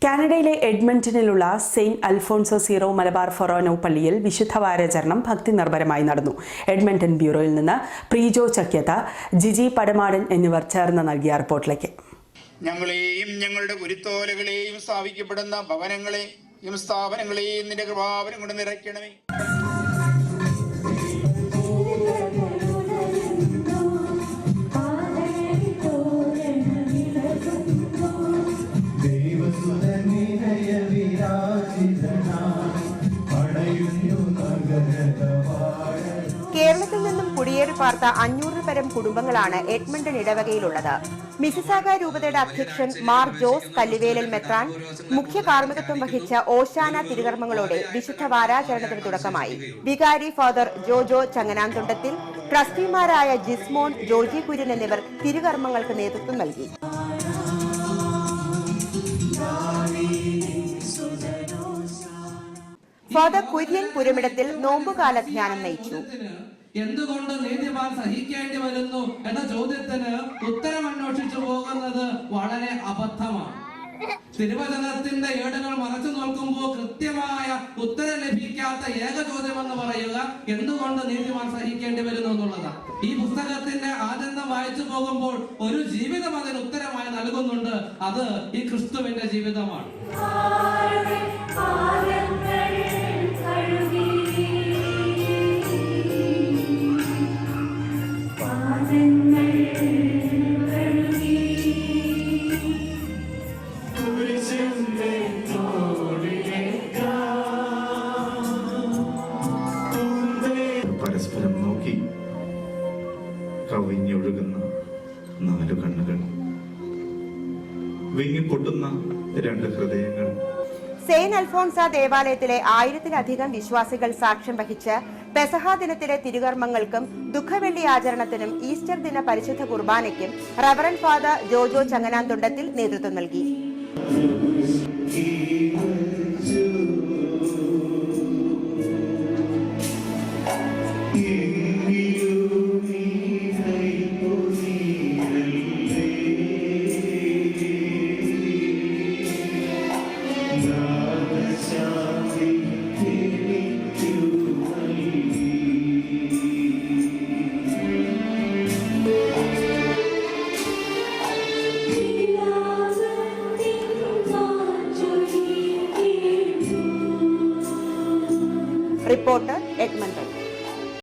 കാനഡയിലെ എഡ്മണ്ടനിലുള്ള Saint Alphonso zero Malabar ഫൊറോനോ പള്ളിയിൽ വിശുദ്ധ വാരാചരണം ഭക്തി നിർഭരമായി നടന്നു. എഡ്മണ്ടൻ ബ്യൂറോയിൽ നിന്ന് പ്രീജോ ചക്യത്ത, ജിജി പടമാടൻ എന്നിവർ ചേർന്ന് നൽകിയ റിപ്പോർട്ടിലേക്ക്. ഞങ്ങളെയും ഞങ്ങളുടെ കുരുത്തോലകളെയും സ്ഥാപിക്കപ്പെടുന്ന ഭവനങ്ങളെയും സ്ഥാപനങ്ങളെയും നിന്റെ കൃപാവരം കൊണ്ട് നിറയ്ക്കണമേ. കേരളത്തിൽ നിന്നും കുടിയേറി പാർത്ത 500 പരം കുടുംബങ്ങളാണ് എഡ്മണ്ടൻ ഇടവകയിലുള്ളത്. മിസിസാഗ രൂപതയുടെ അധ്യക്ഷൻ മാർ ജോസ് കല്ലിവേലൽ മെത്രാൻ മുഖ്യ കാർമ്മികത്വം വഹിച്ച ഓശാന തിരുകർമ്മങ്ങളോടെ വിശുദ്ധ വാരാചരണത്തിന് തുടക്കമായി. വികാരി ഫാദർ ജോജോ ചങ്ങനാന്തുണ്ടത്തിൽ, ട്രസ്റ്റിമാരായ ജിസ്മോൻ, ജോജി കുര്യൻ എന്നിവർ തിരുകർമ്മങ്ങൾക്ക് നേതൃത്വം നൽകി. ഫാദർ കുര്യൻ പുരമിടത്തിൽ നോമ്പുകാല ധ്യാനം നയിച്ചു. എന്തുകൊണ്ട് നീതിമാൻ സഹിക്കേണ്ടി വരുന്നു എന്ന ചോദ്യത്തിന് ഉത്തരം അന്വേഷിച്ചു പോകുന്നത് വളരെ അബദ്ധമാണ്. തിരുവചനത്തിന്റെ ഏടുകൾ മറച്ചു നോക്കുമ്പോൾ കൃത്യമായ ഉത്തരം ലഭിക്കാത്ത ഏക ചോദ്യം എന്ന് പറയുക എന്തുകൊണ്ട് നീതിമാൻ സഹിക്കേണ്ടി വരുന്നു എന്നുള്ളതാണ്. ഈ പുസ്തകത്തിന്റെ ആനന്ദം വായിച്ചു പോകുമ്പോൾ ഒരു ജീവിതം അതിന് ഉത്തരമായി നൽകുന്നുണ്ട്. അത് ഈ ക്രിസ്തുവിന്റെ ജീവിതമാണ്. പരസ്പരം നോക്കി കവിഞ്ഞൊഴുകുന്ന 4 കണ്ണുകൾ, വിങ്ങിപ്പൊട്ടുന്ന 2 ഹൃദയങ്ങൾ. സെയിന്റ് അൽഫോൺസ ദേവാലയത്തിലെ 1000-ലധികം വിശ്വാസികൾ സാക്ഷ്യം വഹിച്ച് പെസഹ ദിനത്തിലെ തിരുകർമ്മങ്ങൾക്കും ദുഃഖവെള്ളി ആചരണത്തിനും ഈസ്റ്റർ ദിന പരിശുദ്ധ കുർബാനയ്ക്കും റവറന്റ് ഫാദർ ജോജോ ചങ്ങനാന്തുണ്ടത്തിൽ നേതൃത്വം നൽകി.